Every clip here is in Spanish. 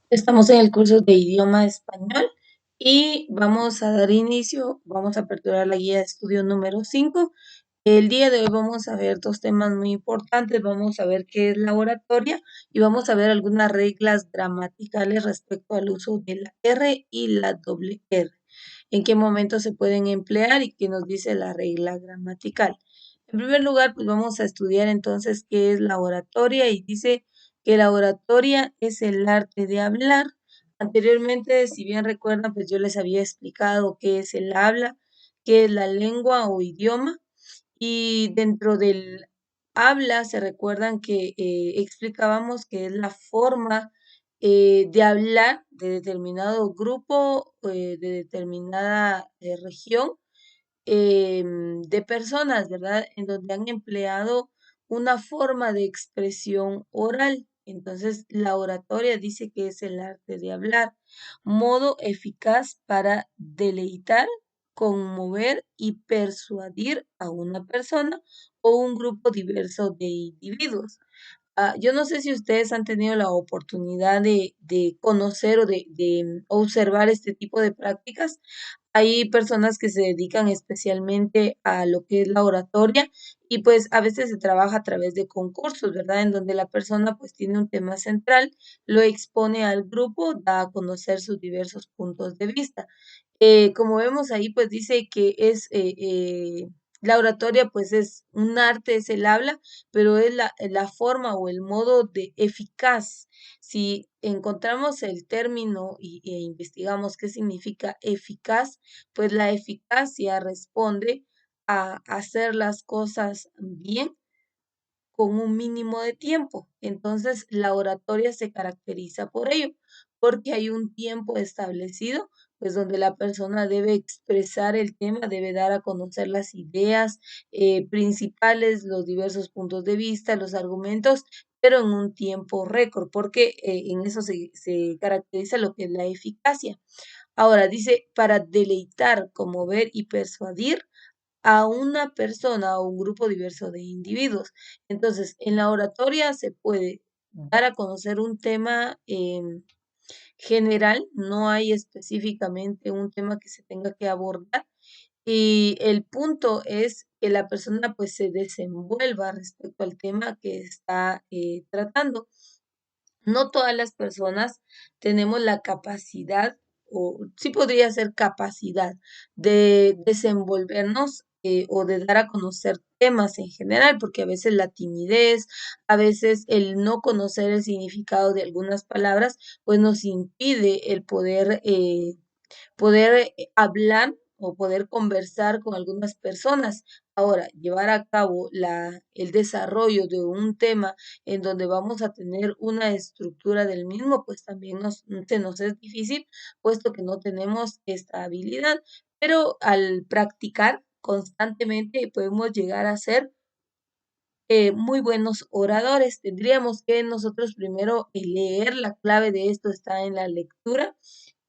Estamos en el curso de idioma español y vamos a dar inicio, vamos a aperturar la guía de estudio número 5. El día de hoy vamos a ver dos temas muy importantes. Vamos a ver qué es la oratoria y vamos a ver algunas reglas gramaticales respecto al uso de la R y la doble R. En qué momento se pueden emplear y qué nos dice la regla gramatical. En primer lugar, pues vamos a estudiar entonces qué es la oratoria y dice que la oratoria es el arte de hablar. Anteriormente, si bien recuerdan, pues yo les había explicado qué es el habla, qué es la lengua o idioma, y dentro del habla se recuerdan que explicábamos que es la forma de hablar de determinado grupo, de determinada región de personas, ¿verdad? En donde han empleado una forma de expresión oral. Entonces, la oratoria dice que es el arte de hablar, modo eficaz para deleitar, conmover y persuadir a una persona o un grupo diverso de individuos. Yo no sé si ustedes han tenido la oportunidad de conocer o de observar este tipo de prácticas. Hay personas que se dedican especialmente a lo que es la oratoria y pues a veces se trabaja a través de concursos, ¿verdad? En donde la persona pues tiene un tema central, lo expone al grupo, da a conocer sus diversos puntos de vista. Como vemos ahí, pues dice que es la oratoria, pues es un arte, es el habla, pero es la forma o el modo de eficaz. Si encontramos el término e investigamos qué significa eficaz, pues la eficacia responde a hacer las cosas bien con un mínimo de tiempo. Entonces, la oratoria se caracteriza por ello, porque hay un tiempo establecido, pues donde la persona debe expresar el tema, debe dar a conocer las ideas principales, los diversos puntos de vista, los argumentos, pero en un tiempo récord, porque en eso se caracteriza lo que es la eficacia. Ahora dice, para deleitar, conmover y persuadir a una persona o un grupo diverso de individuos. Entonces, en la oratoria se puede dar a conocer un tema general, no hay específicamente un tema que se tenga que abordar. Y el punto es que la persona pues se desenvuelva respecto al tema que está tratando. No todas las personas tenemos la capacidad, o sí podría ser capacidad, de desenvolvernos o de dar a conocer temas en general, porque a veces la timidez, a veces el no conocer el significado de algunas palabras, pues nos impide el poder hablar o poder conversar con algunas personas. Ahora, llevar a cabo el desarrollo de un tema en donde vamos a tener una estructura del mismo, pues también se nos es difícil, puesto que no tenemos esta habilidad. Pero al practicar constantemente podemos llegar a ser muy buenos oradores. Tendríamos que nosotros primero leer, la clave de esto está en la lectura.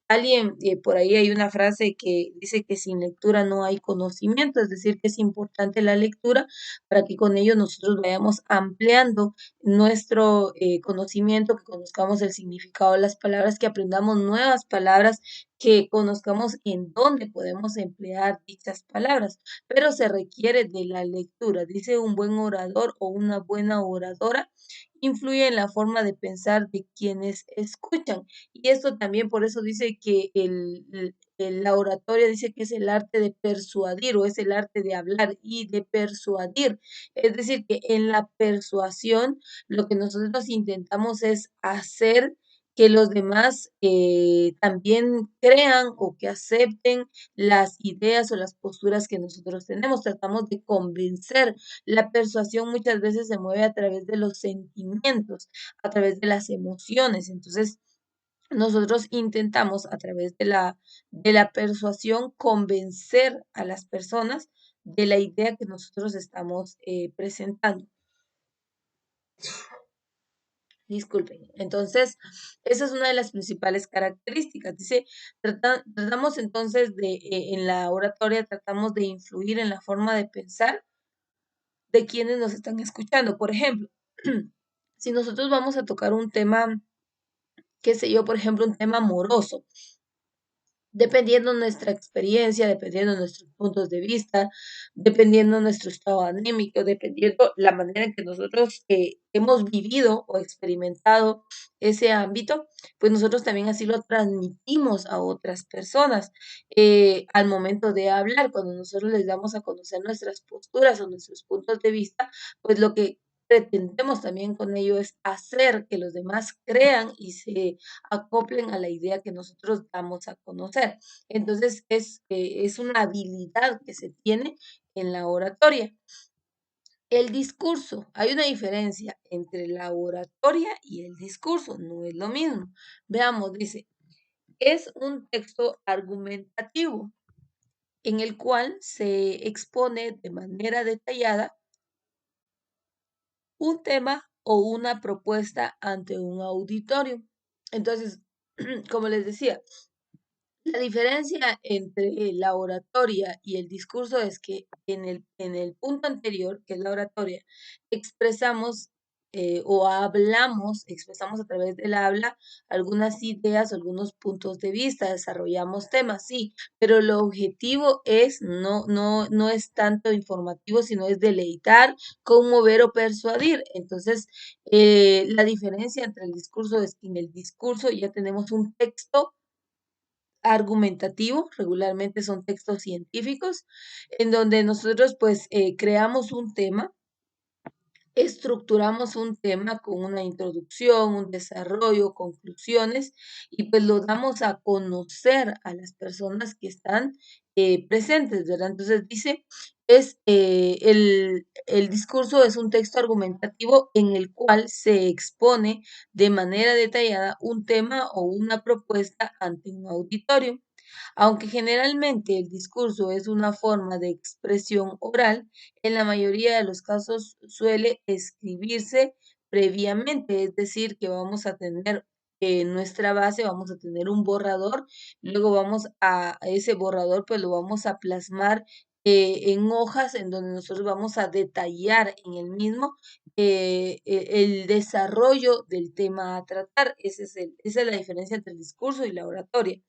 Alguien, por ahí hay una frase que dice que sin lectura no hay conocimiento, es decir, que es importante la lectura para que con ello nosotros vayamos ampliando nuestro conocimiento, que conozcamos el significado de las palabras, que aprendamos nuevas palabras, que conozcamos en dónde podemos emplear dichas palabras, pero se requiere de la lectura. Dice un buen orador o una buena oradora influye en la forma de pensar de quienes escuchan. Y esto también por eso dice que la oratoria dice que es el arte de persuadir o es el arte de hablar y de persuadir. Es decir, que en la persuasión lo que nosotros intentamos es hacer que los demás también crean o que acepten las ideas o las posturas que nosotros tenemos. Tratamos de convencer. La persuasión muchas veces se mueve a través de los sentimientos, a través de las emociones. Entonces, nosotros intentamos a través de la persuasión convencer a las personas de la idea que nosotros estamos presentando. Disculpen. Entonces, esa es una de las principales características. Dice, tratamos entonces en la oratoria, tratamos de influir en la forma de pensar de quienes nos están escuchando. Por ejemplo, si nosotros vamos a tocar un tema qué sé yo, por ejemplo, un tema amoroso, dependiendo nuestra experiencia, dependiendo nuestros puntos de vista, dependiendo nuestro estado anímico, dependiendo la manera en que nosotros hemos vivido o experimentado ese ámbito, pues nosotros también así lo transmitimos a otras personas al momento de hablar, cuando nosotros les damos a conocer nuestras posturas o nuestros puntos de vista, pues lo que pretendemos también con ello es hacer que los demás crean y se acoplen a la idea que nosotros damos a conocer. Entonces, es una habilidad que se tiene en la oratoria. El discurso, hay una diferencia entre la oratoria y el discurso, no es lo mismo. Veamos, dice, es un texto argumentativo en el cual se expone de manera detallada un tema o una propuesta ante un auditorio. Entonces, como les decía, la diferencia entre la oratoria y el discurso es que en el punto anterior, que es la oratoria, expresamos o hablamos, expresamos a través del habla algunas ideas, algunos puntos de vista, desarrollamos temas, sí, pero el objetivo es no es tanto informativo, sino es deleitar, conmover o persuadir. Entonces, la diferencia entre el discurso es que en el discurso ya tenemos un texto argumentativo, regularmente son textos científicos, en donde nosotros pues creamos un tema, estructuramos un tema con una introducción, un desarrollo, conclusiones, y pues lo damos a conocer a las personas que están presentes, ¿verdad? Entonces dice, el discurso es un texto argumentativo en el cual se expone de manera detallada un tema o una propuesta ante un auditorio. Aunque generalmente el discurso es una forma de expresión oral, en la mayoría de los casos suele escribirse previamente, es decir, que vamos a tener nuestra base, vamos a tener un borrador, luego vamos a ese borrador, pues lo vamos a plasmar en hojas en donde nosotros vamos a detallar en el mismo el desarrollo del tema a tratar. Esa es la diferencia entre el discurso y la oratoria.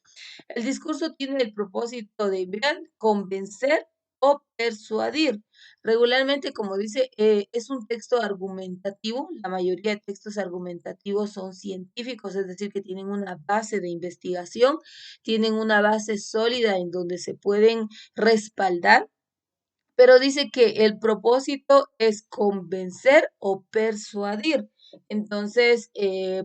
El discurso tiene el propósito de, vean, convencer o persuadir. Regularmente, como dice, es un texto argumentativo. La mayoría de textos argumentativos son científicos, es decir, que tienen una base de investigación, tienen una base sólida en donde se pueden respaldar, pero dice que el propósito es convencer o persuadir. Entonces,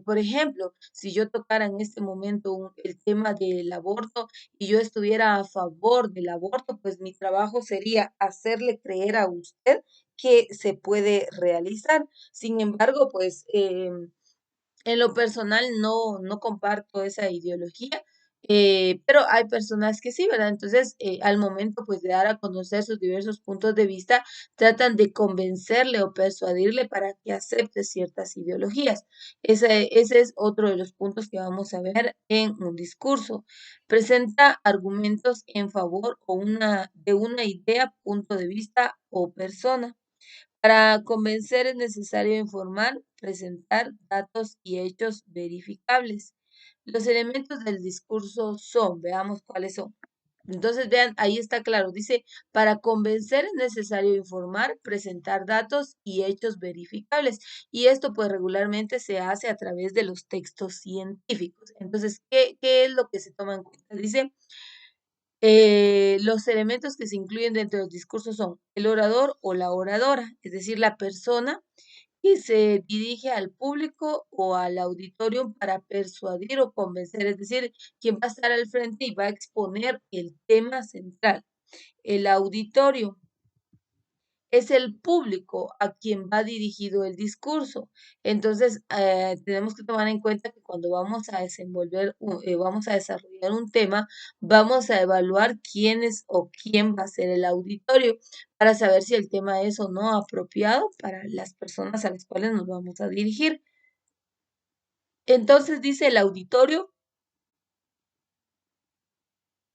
por ejemplo, si yo tocara en este momento el tema del aborto y yo estuviera a favor del aborto, pues mi trabajo sería hacerle creer a usted que se puede realizar. Sin embargo, pues en lo personal no comparto esa ideología, pero hay personas que sí, ¿verdad? Entonces, al momento pues de dar a conocer sus diversos puntos de vista, tratan de convencerle o persuadirle para que acepte ciertas ideologías. Ese es otro de los puntos que vamos a ver en un discurso. Presenta argumentos en favor de una idea, punto de vista o persona. Para convencer es necesario informar, presentar datos y hechos verificables. Los elementos del discurso son, veamos cuáles son. Entonces, vean, ahí está claro, dice, para convencer es necesario informar, presentar datos y hechos verificables. Y esto pues regularmente se hace a través de los textos científicos. Entonces, ¿qué es lo que se toma en cuenta? Dice, los elementos que se incluyen dentro del discurso son el orador o la oradora, es decir, la persona que se dirige al público o al auditorio para persuadir o convencer, es decir, quien va a estar al frente y va a exponer el tema central. El auditorio es el público a quien va dirigido el discurso. Entonces, tenemos que tomar en cuenta que cuando vamos a vamos a desarrollar un tema, vamos a evaluar quién es o quién va a ser el auditorio para saber si el tema es o no apropiado para las personas a las cuales nos vamos a dirigir. Entonces, dice el auditorio,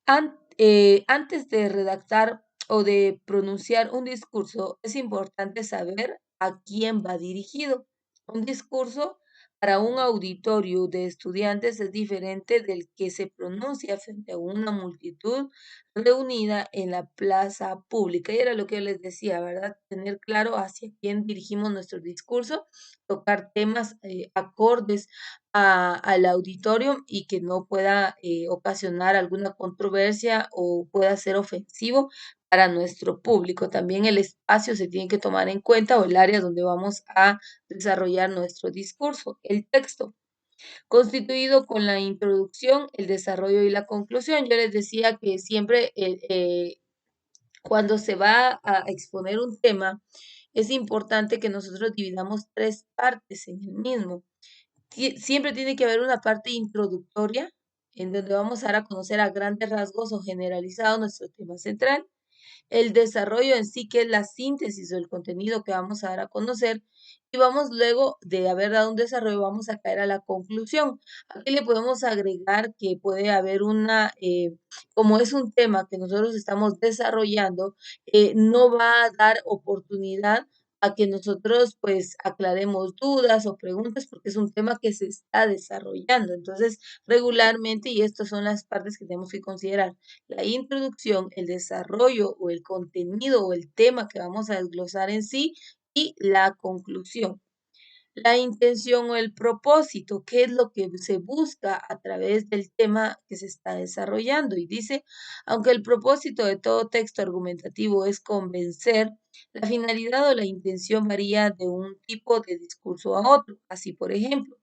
antes de redactar o de pronunciar un discurso, es importante saber a quién va dirigido. Un discurso para un auditorio de estudiantes es diferente del que se pronuncia frente a una multitud reunida en la plaza pública. Y era lo que yo les decía, ¿verdad? Tener claro hacia quién dirigimos nuestro discurso, tocar temas acordes al auditorio y que no pueda ocasionar alguna controversia o pueda ser ofensivo para nuestro público. También el espacio se tiene que tomar en cuenta o el área donde vamos a desarrollar nuestro discurso, el texto, constituido con la introducción, el desarrollo y la conclusión. Yo les decía que siempre cuando se va a exponer un tema, es importante que nosotros dividamos tres partes en el mismo. Siempre tiene que haber una parte introductoria en donde vamos a dar a conocer a grandes rasgos o generalizado nuestro tema central, el desarrollo en sí, que es la síntesis del contenido que vamos a dar a conocer, y vamos luego de haber dado un desarrollo, vamos a caer a la conclusión. Aquí le podemos agregar que puede haber como es un tema que nosotros estamos desarrollando, no va a dar oportunidad a que nosotros pues aclaremos dudas o preguntas porque es un tema que se está desarrollando. Entonces, regularmente, y estas son las partes que tenemos que considerar, la introducción, el desarrollo o el contenido o el tema que vamos a desglosar en sí y la conclusión. La intención o el propósito, qué es lo que se busca a través del tema que se está desarrollando. Y dice, aunque el propósito de todo texto argumentativo es convencer, la finalidad o la intención varía de un tipo de discurso a otro. Así, por ejemplo,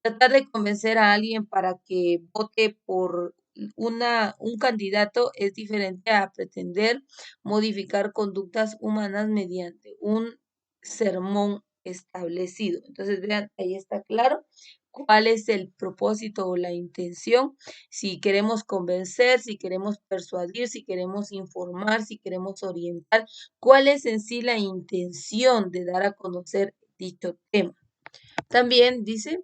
tratar de convencer a alguien para que vote por un candidato es diferente a pretender modificar conductas humanas mediante un sermón establecido. Entonces, vean, ahí está claro cuál es el propósito o la intención, si queremos convencer, si queremos persuadir, si queremos informar, si queremos orientar, cuál es en sí la intención de dar a conocer dicho tema. También dice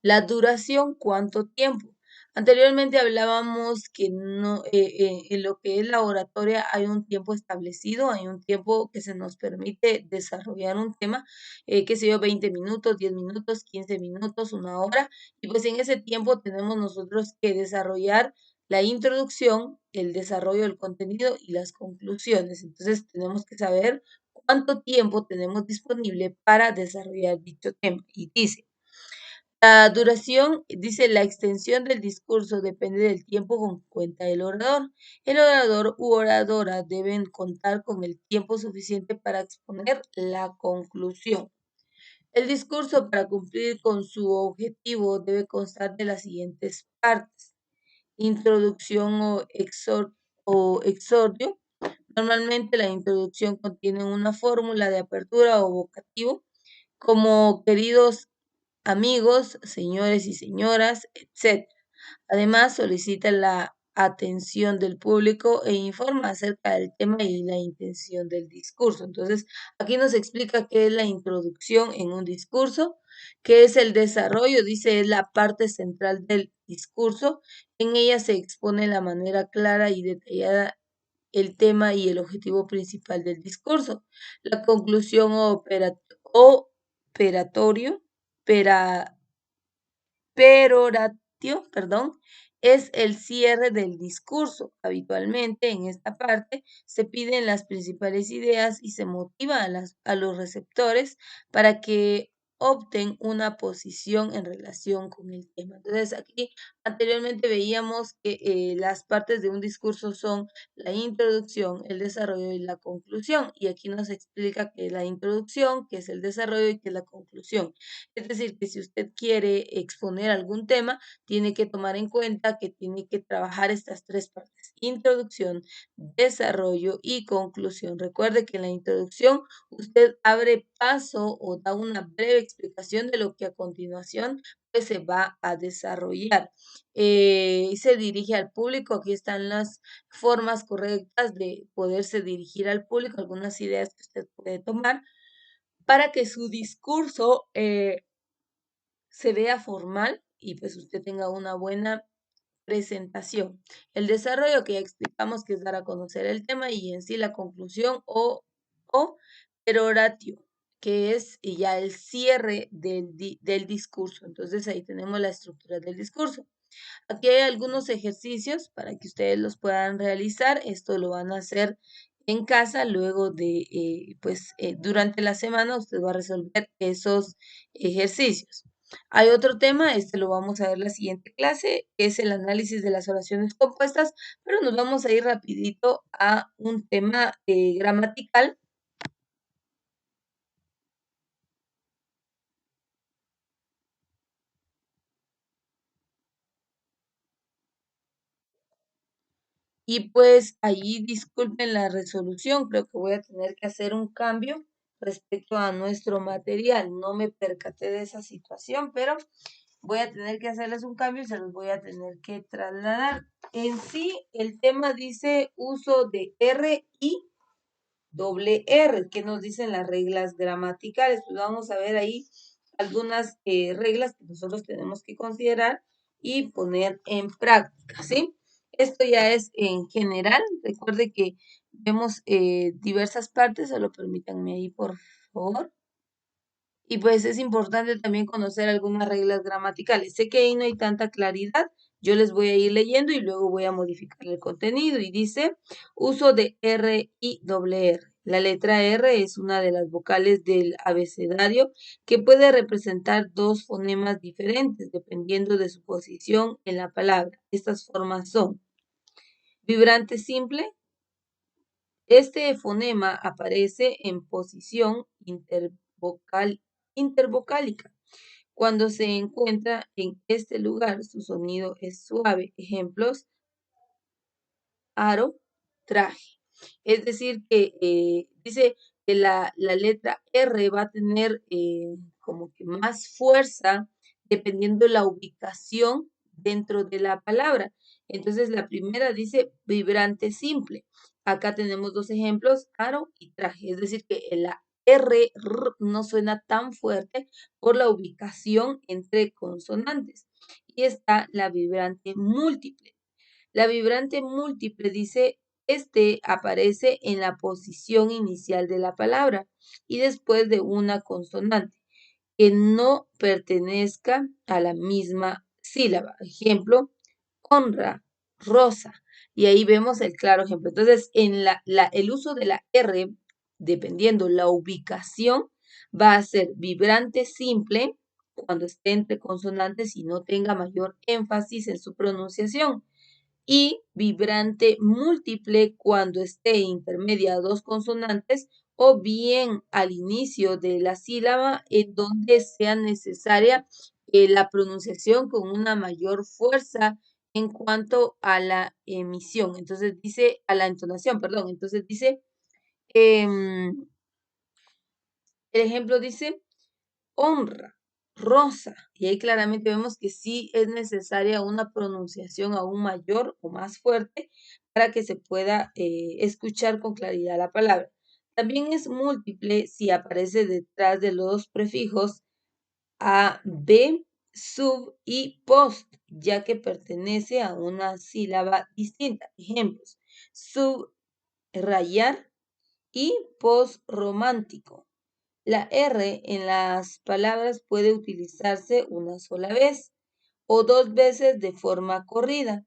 la duración, ¿cuánto tiempo? Anteriormente hablábamos que no, en lo que es la oratoria hay un tiempo establecido, hay un tiempo que se nos permite desarrollar un tema, qué sé yo, 20 minutos, 10 minutos, 15 minutos, una hora, y pues en ese tiempo tenemos nosotros que desarrollar la introducción, el desarrollo del contenido y las conclusiones. Entonces tenemos que saber cuánto tiempo tenemos disponible para desarrollar dicho tema. Y dice, la duración, dice, la extensión del discurso depende del tiempo con que cuenta el orador. El orador u oradora deben contar con el tiempo suficiente para exponer la conclusión. El discurso, para cumplir con su objetivo, debe constar de las siguientes partes: introducción o exordio. Normalmente la introducción contiene una fórmula de apertura o vocativo, como queridos amigos, señores y señoras, etc. Además, solicita la atención del público e informa acerca del tema y la intención del discurso. Entonces, aquí nos explica qué es la introducción en un discurso, qué es el desarrollo, dice, es la parte central del discurso. En ella se expone de manera clara y detallada el tema y el objetivo principal del discurso. La conclusión operatorio, pera- peroratio, perdón, es el cierre del discurso. Habitualmente en esta parte se piden las principales ideas y se motiva a los receptores para que opten una posición en relación con el tema. Entonces aquí anteriormente veíamos que las partes de un discurso son la introducción, el desarrollo y la conclusión. Y aquí nos explica qué es la introducción, qué es el desarrollo y qué es la conclusión. Es decir, que si usted quiere exponer algún tema, tiene que tomar en cuenta que tiene que trabajar estas tres partes: introducción, desarrollo y conclusión. Recuerde que en la introducción usted abre paso o da una breve explicación de lo que a continuación pues, se va a desarrollar. Y se dirige al público. Aquí están las formas correctas de poderse dirigir al público, algunas ideas que usted puede tomar para que su discurso se vea formal y pues usted tenga una buena presentación. El desarrollo, que ya explicamos, que es dar a conocer el tema, y en sí la conclusión o peroratio, que es ya el cierre del discurso. Entonces ahí tenemos la estructura del discurso. Aquí hay algunos ejercicios para que ustedes los puedan realizar. Esto lo van a hacer en casa luego de, durante la semana usted va a resolver esos ejercicios. Hay otro tema, este lo vamos a ver la siguiente clase, que es el análisis de las oraciones compuestas, pero nos vamos a ir rapidito a un tema gramatical. Y pues ahí disculpen la resolución, creo que voy a tener que hacer un cambio respecto a nuestro material. No me percaté de esa situación, pero voy a tener que hacerles un cambio y se los voy a tener que trasladar. En sí, el tema dice uso de R y doble R, que nos dicen las reglas gramaticales. Pues vamos a ver ahí algunas reglas que nosotros tenemos que considerar y poner en práctica, ¿sí? Esto ya es en general. Recuerde que vemos diversas partes, solo permítanme ahí, por favor. Y pues es importante también conocer algunas reglas gramaticales. Sé que ahí no hay tanta claridad. Yo les voy a ir leyendo y luego voy a modificar el contenido. Y dice, uso de R y doble R. La letra R es una de las vocales del abecedario que puede representar dos fonemas diferentes dependiendo de su posición en la palabra. Estas formas son vibrante simple. Este fonema aparece en posición intervocálica. Cuando se encuentra en este lugar, su sonido es suave. Ejemplos, aro, traje. Es decir, que dice que la letra R va a tener como que más fuerza dependiendo la ubicación dentro de la palabra. Entonces, la primera dice vibrante simple. Acá tenemos dos ejemplos, aro y traje. Es decir, que la R no suena tan fuerte por la ubicación entre consonantes. Y está la vibrante múltiple. La vibrante múltiple dice, este aparece en la posición inicial de la palabra y después de una consonante que no pertenezca a la misma sílaba. Ejemplo, honra, rosa. Y ahí vemos el claro ejemplo. Entonces, en el uso de la R, dependiendo la ubicación, va a ser vibrante simple cuando esté entre consonantes y no tenga mayor énfasis en su pronunciación y vibrante múltiple cuando esté intermedia a dos consonantes o bien al inicio de la sílaba en donde sea necesaria la pronunciación con una mayor fuerza en cuanto a la emisión. Entonces dice, a la entonación, perdón. Entonces dice, el ejemplo dice, honra, rosa. Y ahí claramente vemos que sí es necesaria una pronunciación aún mayor o más fuerte para que se pueda escuchar con claridad la palabra. También es múltiple si aparece detrás de los prefijos a, b, sub y post, ya que pertenece a una sílaba distinta. Ejemplos, subrayar y postromántico. La R en las palabras puede utilizarse una sola vez o dos veces de forma corrida.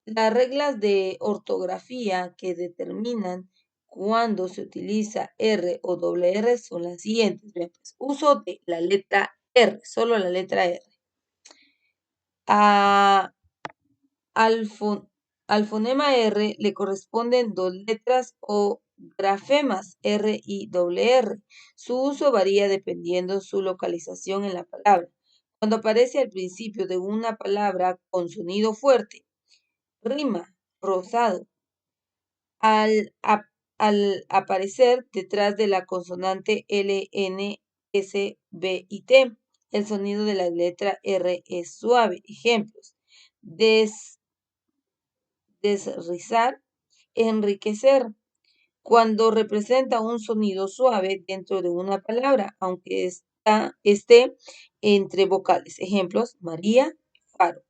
Las reglas de ortografía que determinan cuándo se utiliza R o doble R son las siguientes. Bien, pues, uso de la letra R, solo la letra R. Al fonema R le corresponden dos letras o grafemas R y doble R. Su uso varía dependiendo su localización en la palabra. Cuando aparece al principio de una palabra con sonido fuerte, rima, rosado. Al, al aparecer detrás de la consonante L, N, S, B y T, el sonido de la letra R es suave. Ejemplos. Desrizar, enriquecer, cuando representa un sonido suave dentro de una palabra, aunque esté entre vocales. Ejemplos, María, faro.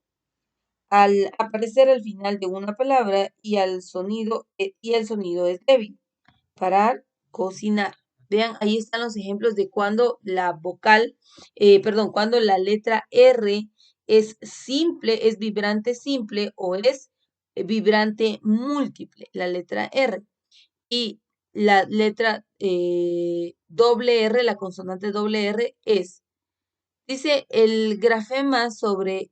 Al aparecer al final de una palabra y el sonido es débil. Parar, cocinar. Vean, ahí están los ejemplos de cuando la vocal, cuando la letra R es simple, es vibrante simple o es vibrante múltiple, la letra R. Y la letra doble R, la consonante doble R es. Dice, el grafema sobre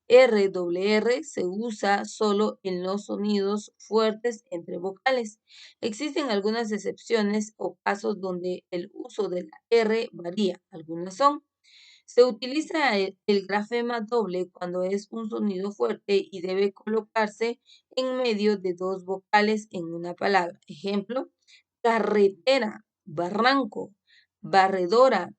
R, doble R, se usa solo en los sonidos fuertes entre vocales. Existen algunas excepciones o casos donde el uso de la R varía. Algunas son: se utiliza el grafema doble cuando es un sonido fuerte y debe colocarse en medio de dos vocales en una palabra. Ejemplo: carretera, barranco, barredora,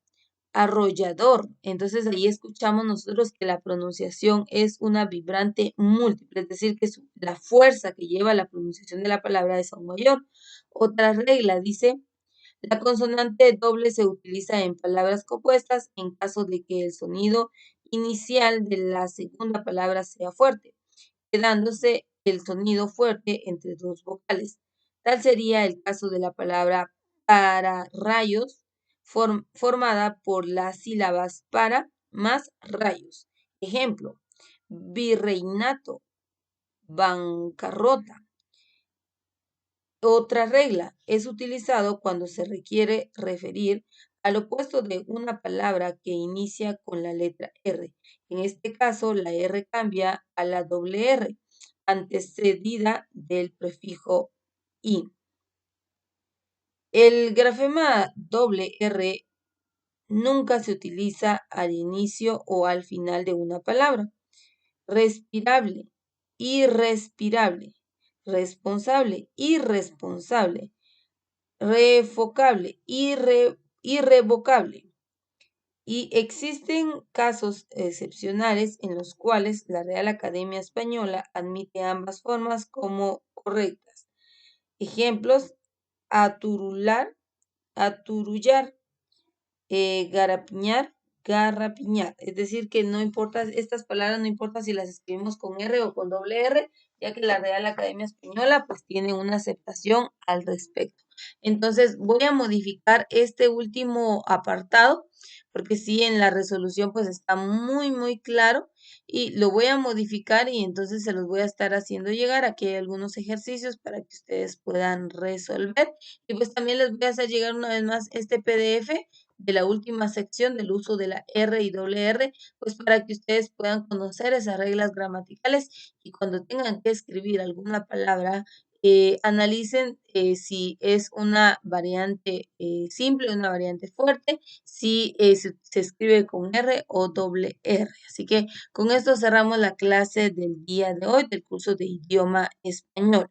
arrollador. Entonces ahí escuchamos nosotros que la pronunciación es una vibrante múltiple, es decir, que la fuerza que lleva la pronunciación de la palabra es aún mayor. Otra regla dice: la consonante doble se utiliza en palabras compuestas en caso de que el sonido inicial de la segunda palabra sea fuerte, quedándose el sonido fuerte entre dos vocales. Tal sería el caso de la palabra para rayos, formada por las sílabas para más rayos. Ejemplo: virreinato, bancarrota. Otra regla: es utilizado cuando se requiere referir al opuesto de una palabra que inicia con la letra R. En este caso, la R cambia a la doble R, antecedida del prefijo I. El grafema doble R nunca se utiliza al inicio o al final de una palabra. Respirable, irrespirable, responsable, irresponsable, revocable, irrevocable. Y existen casos excepcionales en los cuales la Real Academia Española admite ambas formas como correctas. Ejemplos: aturular, aturullar, garapiñar, garrapiñar. Es decir, que no importa, estas palabras no importa si las escribimos con R o con doble R, ya que la Real Academia Española pues tiene una aceptación al respecto. Entonces voy a modificar este último apartado, porque sí, en la resolución pues está muy, muy claro y lo voy a modificar y entonces se los voy a estar haciendo llegar. Aquí hay algunos ejercicios para que ustedes puedan resolver y pues también les voy a hacer llegar una vez más este PDF de la última sección del uso de la R y doble R, pues para que ustedes puedan conocer esas reglas gramaticales y cuando tengan que escribir alguna palabra, analicen si es una variante simple o una variante fuerte, si se escribe con R o doble R. Así que con esto cerramos la clase del día de hoy del curso de idioma español.